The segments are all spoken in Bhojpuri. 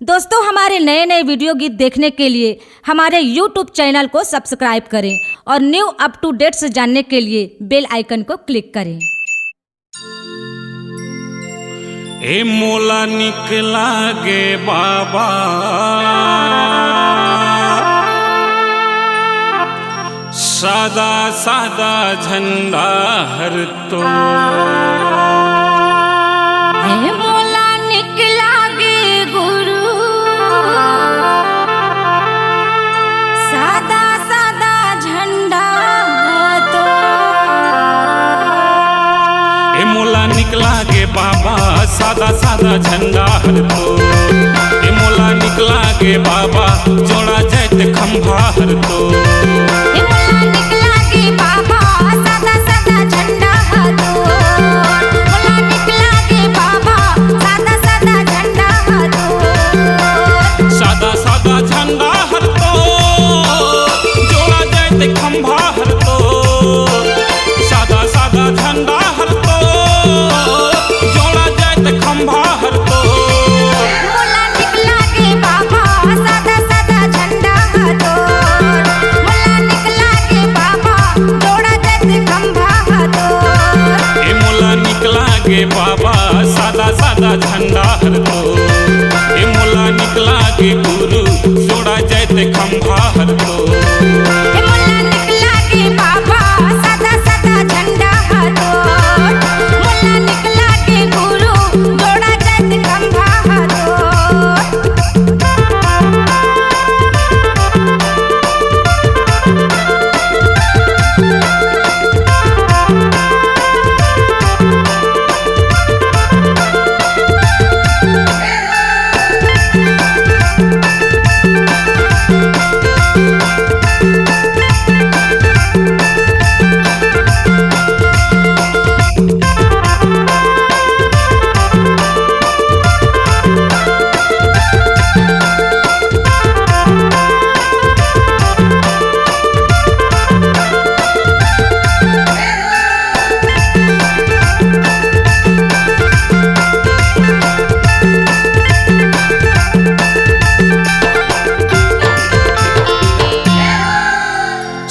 दोस्तों, हमारे नए नए वीडियो गीत देखने के लिए हमारे YouTube चैनल को सब्सक्राइब करें और न्यू अप टू डेट्स जानने के लिए बेल आइकन को क्लिक करें। ए मोला निकला गे बाबा सादा सादा झंडा हर तो मोला निकला गे गुरु सादा सादा झंडा तो ए मोला निकला गे बाबा सादा सादा झंडा हर तो ए मोला निकला गे बाबा जोड़ा जैत खंभा हर तो खंभा हर तो सादा सादा झंडा हर तो जोड़ा जाए खंभा हर तो मोला निकला गे बाबा सादा सादा झंडा तो मोला निकला गे बाबा जोड़ा जाए खंभा तो ए मोला निकला गे बाबा सादा सादा झंडा हर तो ए मोला निकला गे गुरु जोड़ा जाए खंभा हर तो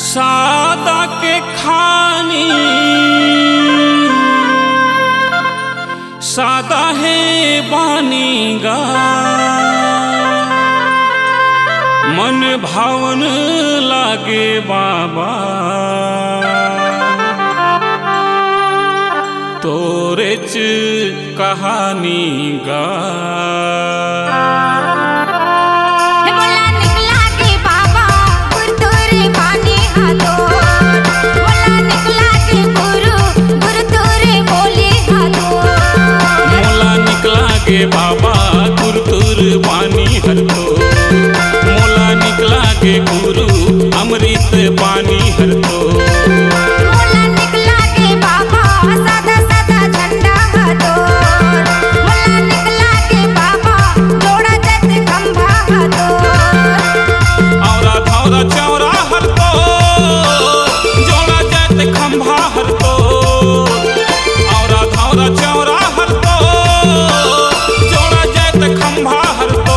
सादा के खानी सादा है बानी गा मन भावन लागे बाबा तोरे च कहानी गा गे बाबा गुरुतुर पानी हर तो मोला निकला गे गुरु अमृत पानी हर तो मोला निकला गे बाबा सादा सादा झंडा तो मोला निकला गे बाबा जोड़ा जाए खंभा तो औरा धौरा चौरा हर तो जोड़ा जाए खंभा हर तो औरा धौरा चौरा हर तो खंभा हर तो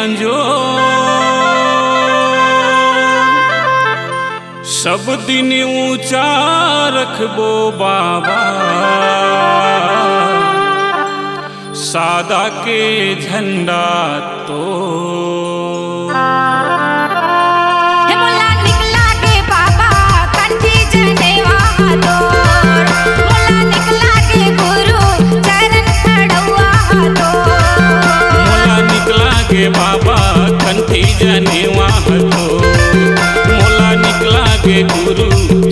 अंजो सब दिन ऊंचा रखबो बाबा सादा के झंडा तो मुला निकला के बाबा कंठी जनेवा तोर मुला निकला के गुरु चरण खड़ुआ तोर मुला निकला के बाबा कंठी जनेवा तोर मुला निकला के गुरु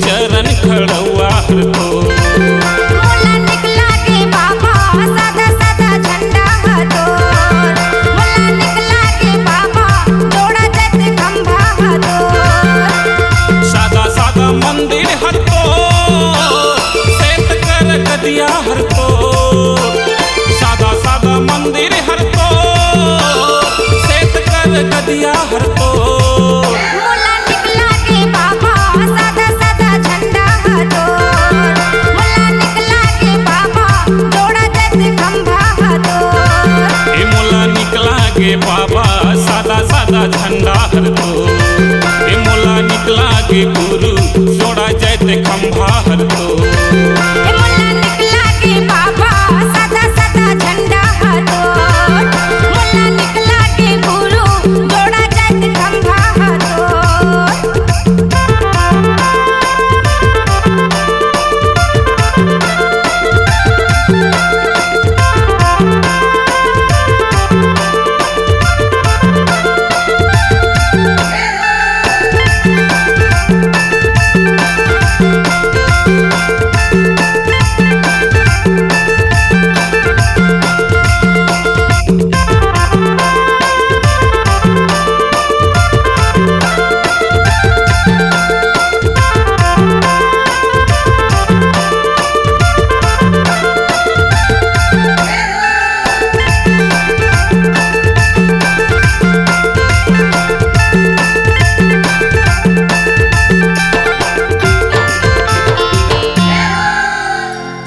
चरण खड़ुआ तोर मुला निकला के बाबा सादा सादा झंडा तोर मुला निकला के बाबा जोड़ा जत खंभा तोर सादा सादा मंदिर हर तो सेत कर कदिया हर तो सादा सादा मंदिर हर तो सेत कर कदिया हर तो मुला निकला के बाबा सादा सादा झंडा तोर मुला निकला के बाबा जोड़ा जत खंभा तोर ए मुला निकला के बाबा सादा सादा झंडा हर तो ए मुला निकला के गुरु जोड़ा जैत खंभा हर तो मुला निकला के बाबा सादा सादा झंडा तोर मुला निकला के गुरु जोड़ा जत खंभा तोर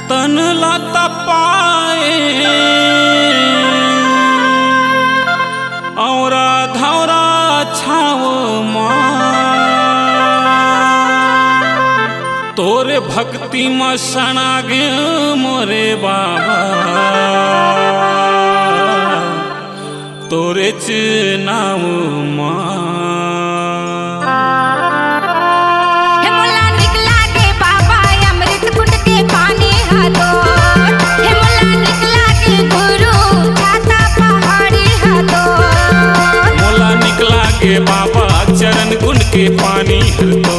तन लता पाए औरा धौरा छाव तोरे भक्ति में सना गे मोरे बाबा तोरे चनाव हे मुला निकला के बाबा अमृत कुंड के पानी तोर हे मुला निकला के गुरु छाता पहाड़ी तोर मोला निकला के बाबा चरण कुंड के पानी हर तो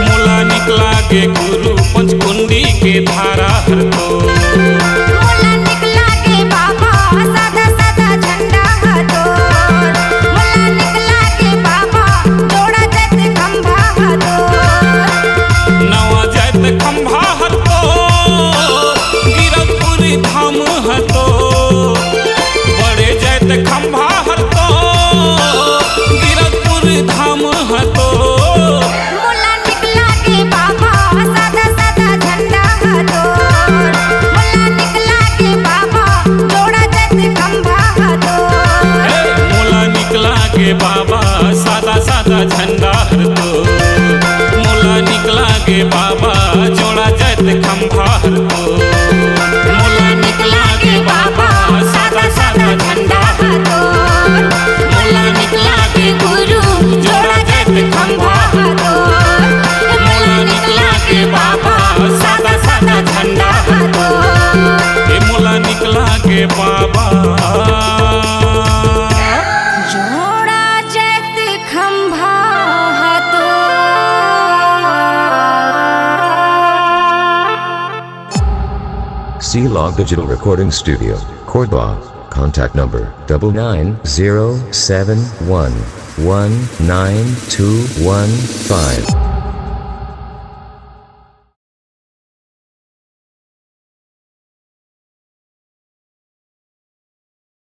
मोला निकला के गुरु पंचकुंडी के धारा हर तो मुला निकला के बाबा सादा सादा झंडा तोर मुला निकला के बाबा जोड़ा जत खंभा तोर नवा जैत खंभा हर तो गिरपुरी धाम हर तो बड़े जैत खंभा हर तो गिरपुरी धाम हर तो मुला निकला के बाबा सादा सादा झंडा तोर मुला निकला के बाबा जोड़ा जत खंभा तोर मोला निकला के बाबा सादा सादा झंडा हर तो मोला निकला के बाबा जोड़ा जैत खंभा हर तो मोला निकला के बाबा सादा सादा झंडा हर तो मोला निकला के गुरु जोड़ा जैत खंभा हर तो मोला निकला के बाबा सादा सादा झंडा हर तो ए मोला निकला के बाबा जोड़ा जत खंभा तोर C-Log Digital Recording Studio, Cordoba. Contact number 99071192115.